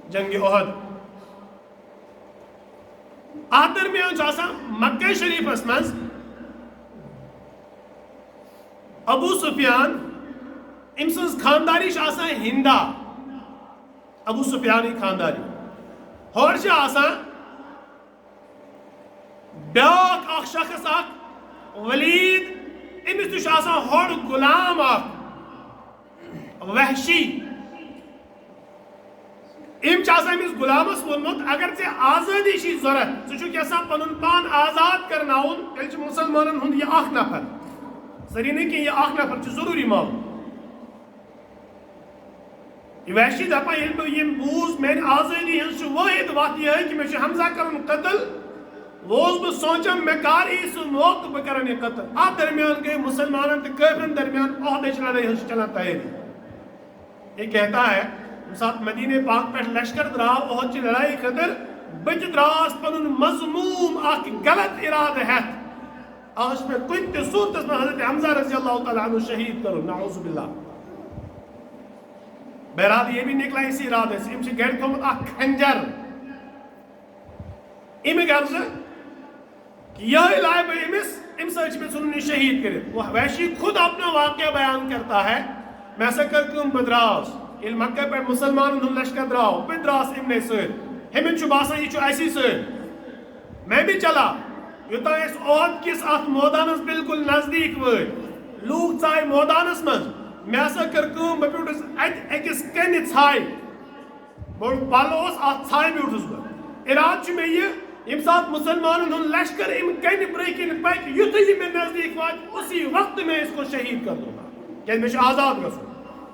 جنگ احد ات درمیان مکہ شریفس مز ابو سفیان ام سن خانداری ہندا ابو سفیان خانداری ہور بیاکھ اخ شخص ولید امس تہ ہوڑ غلام وحشی ام امس غلامس وونمت اگر ژےٚ آزادی چھی ضرورت ژٕ چھُکھ یژھان پنُن پان آزاد کرناوُن تیٚلہِ چھُ مُسلمانن ہُنٛد یہِ اکھ نفر سٲری نہٕ کینٛہہ یہِ اکھ نفر چھُ ضروٗری معلوم یہ وحشی دپان ییٚلہِ بہٕ یِم بوٗز میانہِ آزٲدی ہٕنٛز چھِ وٲحد وتھ یِہے کہ مےٚ چھُ حمزہ کرُن قتل ووس بہٕ سونٛچان مےٚ کر یی سُہ موقعہٕ تہٕ بہٕ کرن یہِ قتل اتھ درمیان گٔے مسلمانن تہٕ کٲفرن درمیان عہدٕچ لڑٲے ہٕنٛز چلان تیٲری یہ کہتا ہے ساتھ مدینہ پاک پہ لشکر دراو عہد کی لڑائی خاطر بچ دراس پنن مضموم اخ غلط ارادہ ہتھ آج میں کن تہ صورتس میں حضرت حمزہ رضی اللہ تعالیٰ عنہ شہید کرو نعوذ باللہ بہرحال یہ بھی نکلا اسی ارادے سے ام سے گھر تھومت اخ خنجر ام غرض کہ یہ لائے بہ ام سچ میں سننی شہید کرے وہ وحشی خود اپنا واقعہ بیان کرتا ہے میں ایسا کر کم بدراس یل مکہ پہ مسلمان ہند لشکر دراو بہ دراس امنے ست ہمن چھ باسان یہ اسی ست میں بھی چلا یوتھا اس عہد کس ات مودانس بالکل نزدیک وٲتۍ لوگ ژاے مودانس مز میں ایسا کر کم بہ پیوٹس ات اکس کنہ ژھاے بوڑ پل اوس ات ژھاے بیوٹس بہ اراد چھ میں یہ یم سات مسلمانن ہند لشکر ام کنہ برکن پک یتھے یہ میں نزدیک وات اسی وقت میں اس کو شہید کر دوں گا کہ میں آزاد گھن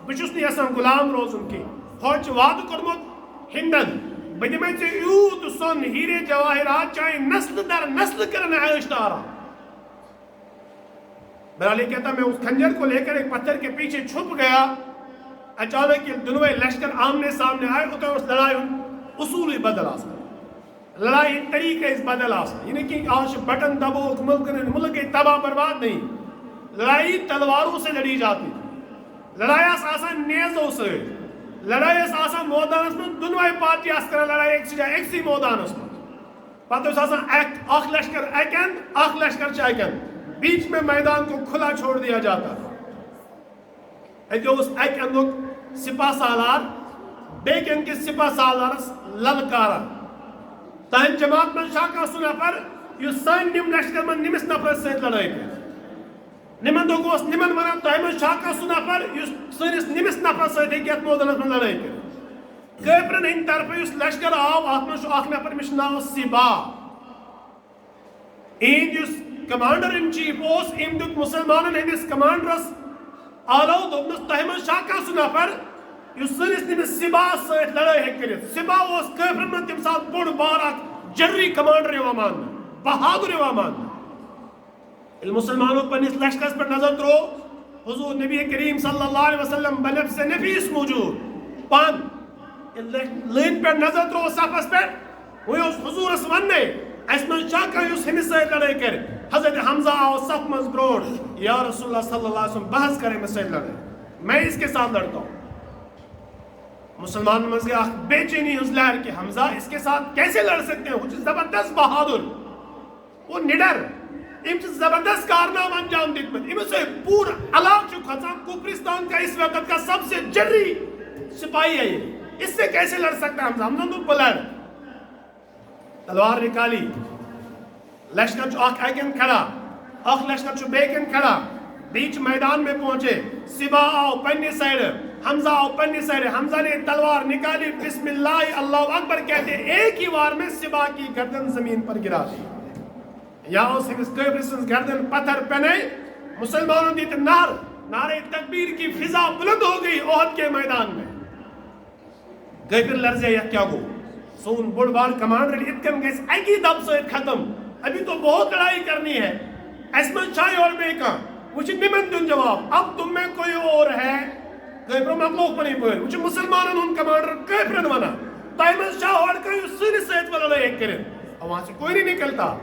بہس نسان غلام روزن کی ہوچ وعدہ کورمت ہندن بہ دمے ژےٚ یوٗت سۄن ہیرے جواہرات چاہے نسل در نسل کرن عیش دارا بہرحال یہ کہتا میں اس خنجر کو لے کر ایک پتھر کے پیچھے چھپ گیا اچانک یہ دونوں لشکر آمنے سامنے آئے اتنے اس لڑائی اصول بدل آسا لڑائی طریقے اس بدل آسا یعنی کہ آج بٹن دبوک ملک تباہ برباد نہیں لڑائی تلواروں سے لڑی جاتی لڑائی آسان نیزوں سے لڑائی آسان مودانس میں دونوں پارٹی آس کرا لڑائی ایک سی جائے ایک سی مودانس میں پتہ اس آسان اخ لشکر ایکن اخ لشکر چاہکن بیچ میں میدان کو کھلا چھوڑ دیا جاتا ہے اس ایکن لوگ سپاہ سالار بیکن کے سپاہ سالارس للکارا تہن جماعت من شاکا سنا پر یہ سن نم لشکر من نمس نفر سے لڑائی کر نمن دو گوس نمن ونان تہن من شاکا سنا پر یہ سنس نمس نفر سے دیکھت مودنس من لڑائی کر کیپرن ہن طرف اس لشکر آو آت من شو آخ نفر مش ناو سبا این جس کمانڈر ان چیف اوس ام دک مسلمانن ہندس کمانڈرس آلو دوپنس تہن من شاکا سنا پر یہ سنس نمس سبا سے لڑائی کرت سبا اوس کیپرن من تم ساتھ بوڑ بار اک جنری کمانڈر یوا مان بہادر یوا مان المسلمانوں پر اس لشکر پر نظر ترو حضور نبی کریم صلی اللہ علیہ وسلم بنفس نفیس موجود پان لین پر نظر ترو صفحس پر وہ حضور اس وننے اس من شاکا اس ہمیں سے لڑائی کر حضرت حمزہ آو صف مز بروڑ یا رسول اللہ صلی اللہ علیہ وسلم بحث کرے میں سے لڑے میں اس کے ساتھ لڑتا ہوں مسلمان مز گیا بے چینی ہز لہر کہ حمزہ اس کے ساتھ کیسے لڑ سکتے ہیں وہ زبردست بہادر وہ نڈر ام زبردست کارنامہ انجام دیت ام سے پورا علاق کھچا کفرستان کا اس وقت کا سب سے جری سپاہی ہے یہ اس سے کیسے لڑ سکتا ہے حمزہ تو پلڑ تلوار نکالی لشکر چو آخ ایکن کھڑا آخ لشکر چو بیکن کھڑا بیچ میدان میں پہنچے سبا آؤ پنی سائڈ حمزہ آؤ پنی سائڈ حمزہ نے تلوار نکالی بسم اللہ اللہ اکبر کہتے ایک ہی وار میں سبا کی گردن زمین پر گرا دی یا اس کیبرسنس گردن پتھر پہنے مسلمانوں دیتے نعرہ تکبیر کی فضا بلند ہو گئی احد کے میدان میں گئی پھر لرزے یا کیا گو سون بڑ بار کمانڈر اتکن گئے ایک ہی دب سے ختم ابھی تو بہت لڑائی کرنی ہے اسمن شاہ اور بے کا مجھے نمن دن جواب اب تم میں کوئی اور ہے گئی پر مخلوق پنی پوئر مجھے مسلمانوں ان کمانڈر کئی پرن ونا تائمن شاہ اور کئی سن سیت والا لڑائی کرن اور وہاں سے کوئی نہیں نکلتا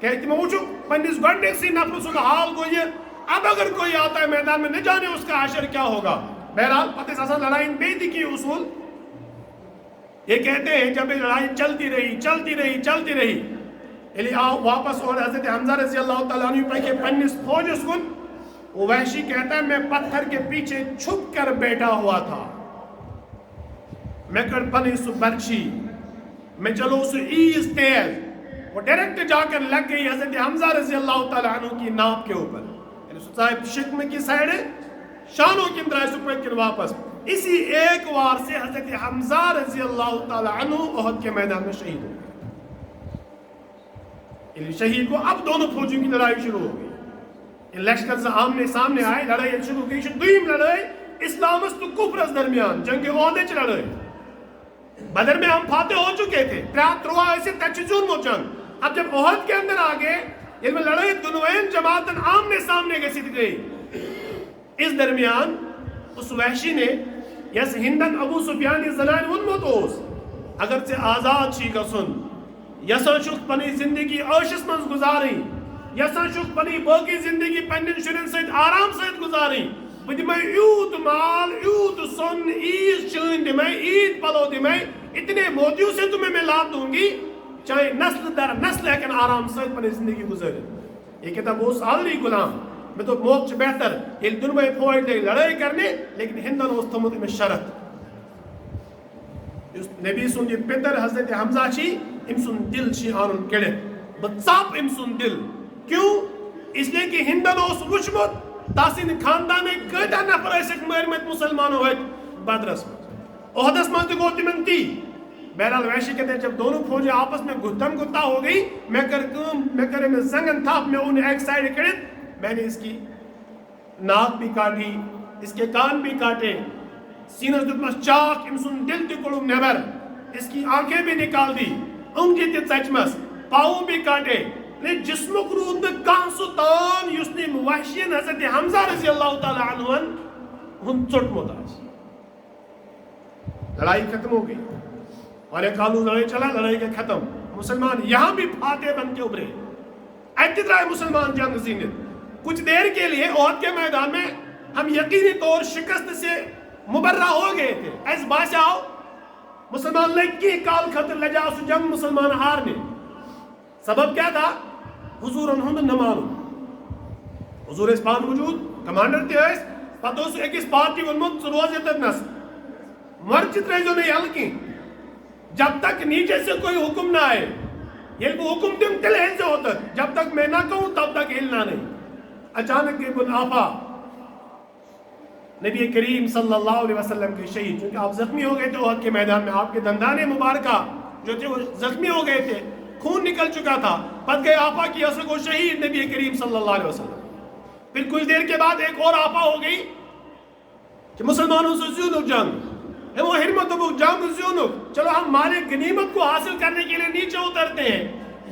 کہتی میں وچو پنیس گھنٹے سی نفسوں کا حال کو یہ اب اگر کوئی آتا ہے میدان میں نہ جانے اس کا عشر کیا ہوگا بہرحال پتہ ساسا لڑائی بے دی کی اصول یہ کہتے ہیں جب یہ لڑائی چلتی رہی یعنی آؤ واپس اور حضرت حمزہ رضی اللہ تعالیٰ عنہ پہ کہ پنس فوج اس کن وہ وحشی کہتا ہے میں پتھر کے پیچھے چھپ کر بیٹھا ہوا تھا میں کر پنی سو برچی میں چلو سو ایز تیز وہ ڈائریکٹ جا کر لگ گئی حضرت حمزہ رضی اللہ تعالیٰ عنہ کی ناپ کے اوپر یعنی سو صاحب شکم کی سائڈ ہے شانوں کی اندر آئے سپر کن واپس اسی ایک وار سے حضرت حمزہ رضی اللہ تعالیٰ عنہ احد کے میدان میں شہید ہو گئے شہید کو اب دونوں فوجوں کی لڑائی شروع ہو گئی لشکر سے آمنے سامنے آئے لڑائی شروع کی دویم لڑائی اسلام است کفر درمیان جنگ عہدے لڑائی بدر میں ہم فاتح ہو چکے تھے تروا ایسے تچزون مو جنگ اب جب عہد کے اندر آگے ان میں لڑائی دنوین جماعتن آمنے سامنے کے ساتھ گئی اس درمیان اس وحشی نے یس ہندن ابو سفیان زنان ون موتوس اگر سے آزاد چھی کا سن یسان شک پنی زندگی عاشس منز گزاری یسان شک پنی باقی زندگی پنن شرن سید آرام سید گزاری بدی میں یوت مال یوت سن عید چین دی میں عید پلو دی میں اتنے موتیوں سے تمہیں میں لاد دوں گی چاہے نسل در نسل لیکن آرام سید پنی زندگی گزاری یہ کہتا وہ سالی غلام میں تو موت سے بہتر یہ دن میں فوج لے لڑائی کرنے لیکن ہندن اس تمت میں شرط نبی سن یہ پتر حضرت حمزہ چھی ام سن دل چھی آنن کڑے بچاپ ام سن دل کیوں اس لیے کہ ہندن اس وچمت تاسین خاندانے کتا نفر ایسے مرمت مسلمان ہوئے بدرس احدث مانتے کو تمنتی بہرحال ویشی کہتے ہیں جب دونوں فوجیں آپس میں گھتم گتا ہو گئی میں کرے میں زنگن تھاپ میں انہیں ایک سائڈ کڑے میں نے اس کی ناک بھی کاٹی اس کے کان بھی کاٹے سینس دتمس چاک امسن دل تکڑوں نیبر اس کی آنکھیں بھی نکال دی انگی تی چچمس پاؤں بھی کاٹے لیکن جسمک رود کان سلطان یسنی موحشین حضرت حمزہ رضی اللہ تعالیٰ عنہ ہن چٹ مداج لڑائی ختم ہو گئی اور ایک کالو لڑائی چلا لڑائی کے ختم مسلمان یہاں بھی فاتح بن کے ابھرے اتدرائی مسلمان جنگ زینت کچھ دیر کے لیے عہد کے میدان میں ہم یقینی طور شکست سے مبرہ ہو گئے تھے ایس بادشاہ مسلمان لکی کال خطر لجا اس جنگ مسلمان ہارنے سبب کیا تھا حضور انہوں نہ معلوم حضور اس پان وجود کمانڈر تھے اس پتہ اس ایک اس پارٹی ونمت روزے تک نس مرچت رہے جو نہیں حلقی جب تک نیچے سے کوئی حکم نہ آئے یہ کو حکم دم تل ہل سے ہوتا جب تک میں نہ کہوں تب تک ہلنا نہیں اچانک ابن آفا نبی کریم صلی اللہ علیہ وسلم کے شہید چونکہ آپ زخمی ہو گئے تھے عہد کے میدان میں آپ کے دندانے مبارکہ جو تھے وہ زخمی ہو گئے تھے خون نکل چکا تھا پت گئے آپا کی اثر کو شہید نبی کریم صلی اللہ علیہ وسلم پھر کچھ دیر کے بعد ایک اور آپا ہو گئی کہ مسلمانوں سے زیونک جنگ ہے وہ حرمت ابو جنگ زیونک چلو ہم مالک غنیمت کو حاصل کرنے کے لیے نیچے اترتے ہیں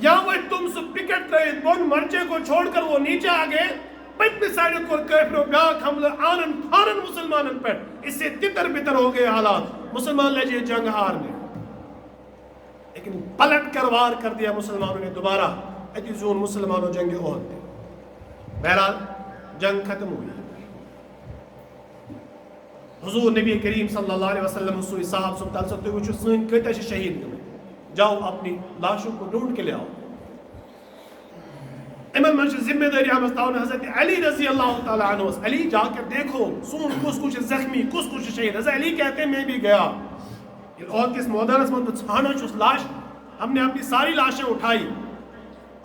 یا وہ تم سے پکٹ رہے بون مرچے کو چھوڑ کر وہ نیچے آگئے پتنی سائیڈ کو کیفر و بیاک حملہ آنن پھارن مسلمانن پر اس سے تتر بتر ہو گئے حالات مسلمان لجے جنگ ہارنے لیکن پلٹ کر وار کر دیا مسلمانوں نے دوبارہ اتیزون مسلمانوں جنگ عہد دے بہرحال جنگ ختم ہوئی حضور نبی کریم صلی اللہ علیہ وسلم سوئی صاحب سبتال سبتے ہوئے سین کہتے ہیں شہید کریں جاؤ اپنی لاشوں کو ڈھونڈ کے لے آؤ امام منشر ذمہ داری ہم استاؤن حضرت علی رضی اللہ تعالیٰ عنہ علی جا کر دیکھو سون کچھ زخمی کچھ شہید حضرت علی کہتے ہیں میں بھی گیا اور کس مودانس من تو چھانا چوس لاش ہم نے اپنی ساری لاشیں اٹھائی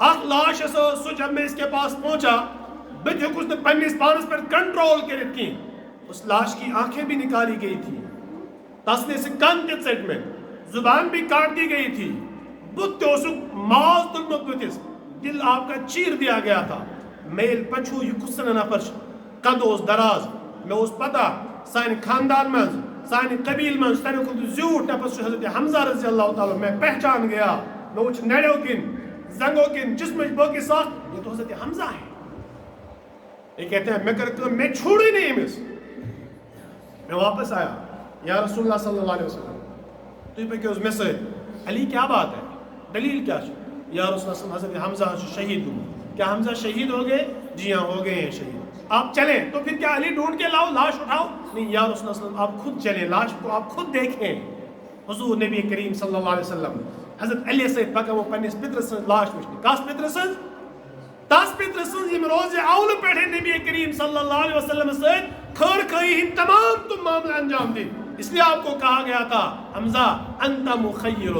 آخ لاش سو جب میں اس کے پاس پہنچا بچے کچھ نے پہنے اس پانس پر کنٹرول کرت کی اس لاش کی آنکھیں بھی نکالی گئی تھی تسنے سے کن کے سیٹ میں زبان بھی کاٹ دی گئی تھی بت اسک ماز دلمت بتس دل آپ کا چیر دیا گیا تھا میل پچھو یہ کسن نفرش قد اس دراز میں اس پتہ سائن خاندان منز سائن قبیل منز سائن خود زیوٹ نفس حضرت حمزہ رضی اللہ تعالیٰ میں پہچان گیا میں اچھ نیڑوں کن زنگوں کن جسمش باقی ساکھ یہ تو حضرت حمزہ ہے یہ کہتے ہیں میں کرتا ہوں میں چھوڑی نہیں مس میں واپس آیا یا رسول اللہ صلی اللہ علیہ وسلم تو یہ پہ کہ اس میں سے علی کیا بات ہے دلیل کیا چھو یا رسول اللہ صلی اللہ علیہ وسلم حضرت حمزہ شہید ہوں کیا حمزہ شہید ہو گئے جی ہاں ہو گئے ہیں شہید آپ چلیں تو پھر کیا علی ڈھونڈ کے لاؤ لاش اٹھاؤ نہیں یا رسول اللہ صلی اللہ علیہ وسلم آپ خود چلیں لاش کو آپ خود دیکھیں حضور نبی کریم صلی اللہ علیہ وسلم حضرت علی سید پکو پنس پتر سن لاش وچھنے کس پتر سن تس پتر سن یم روز اول پہ نبی کریم صلی اللہ علیہ وسلم سید خیر خائی ہند تمام تم معاملہ انجام دیں. اس لیے آپ کو کہا گیا تھا حمزہ انت مخیر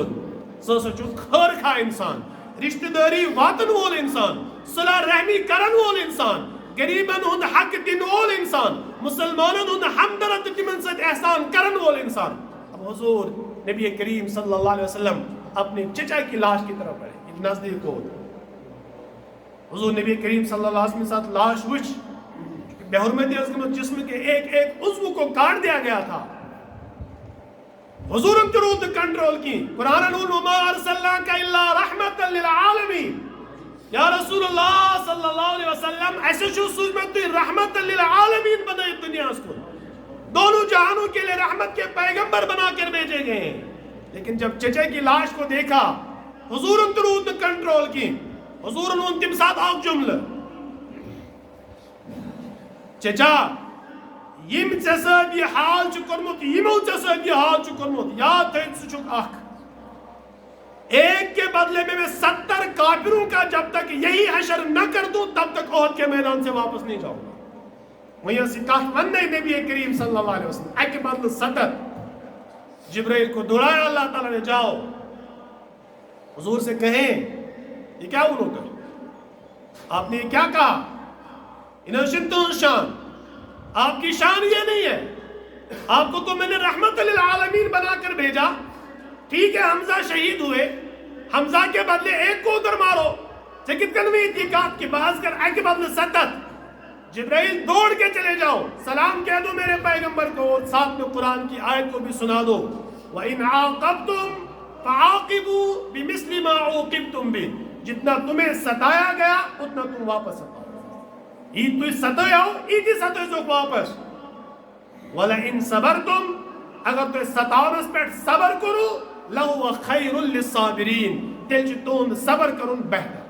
سو خیر خواہ انسان, رشتہ داری واتن وول انسان, صلح رحمی کرن وول انسان, غریبن ہند حق دن وول انسان, مسلمانن ہند ہمدرد تمن ست احسان کرن وول انسان. اب حضور نبی کریم صلی اللہ علیہ وسلم اپنے چچا کی لاش کی طرف بڑھے, نزدیک ہو. حضور نبی کریم صلی اللہ علیہ وسلم ساتھ لاش وچ بے حرمتی عظمت جسم کے ایک ایک عضو کو کاٹ دیا گیا تھا. حضور درود کنٹرول کی. قرآن انہوں وما ارسلناک الا رحمتا للعالمین, یا رسول اللہ صلی اللہ علیہ وسلم ایسے جو سوچمت رحمتا للعالمین بنائی دنیا اس کو, دونوں جہانوں کے لئے رحمت کے پیغمبر بنا کر بھیجے گئے ہیں. لیکن جب چچے کی لاش کو دیکھا حضور درود کنٹرول کی. حضور انہوں تم ساتھ آگ جملہ چچا یم ژے یہ حال کرمت یمو ژے یہ حال کرمت یاد تھیت سچک اخ ایک کے بدلے میں 70 کافروں کا جب تک یہی حشر نہ کر دوں تب تک احد کے میدان سے واپس نہیں جاؤں گا. وہیں سے کہت ون نبی کریم صلی اللہ علیہ وسلم ایک کے بدل 70 جبرائیل کو دوڑایا اللہ تعالیٰ نے, جاؤ حضور سے کہیں یہ کیا انہوں کا, آپ نے یہ کیا کہا, انہوں شنتون شان, آپ کی شان یہ نہیں ہے, آپ کو تو میں نے رحمت للعالمین بنا کر بھیجا. ٹھیک ہے حمزہ شہید ہوئے, حمزہ کے بدلے ایک کو ادھر مارو, لیکن کنوی اتقاق کی باز کر ایک کے بدلے 70 جبرائیل دوڑ کے چلے جاؤ, سلام کہہ دو میرے پیغمبر کو, ساتھ میں قرآن کی آیت کو بھی سنا دو. وَإِنْ عَاقَبْتُمْ فَعَاقِبُوا بِمِثْلِ مَا عُوقِبْتُمْ بِهِ, جتنا تمہیں ستایا گیا اتنا تم واپس ستاؤ. یہ تو ستایا ہو ایدی ستایا جو واپس. وَلَئِنْ صَبَرْتُمْ, اگر تو ستاونس پر صبر کرو لَهُوَ خَيْرٌ لِلصَّابِرِينَ, تیل چی تون صبر کرن بہتر.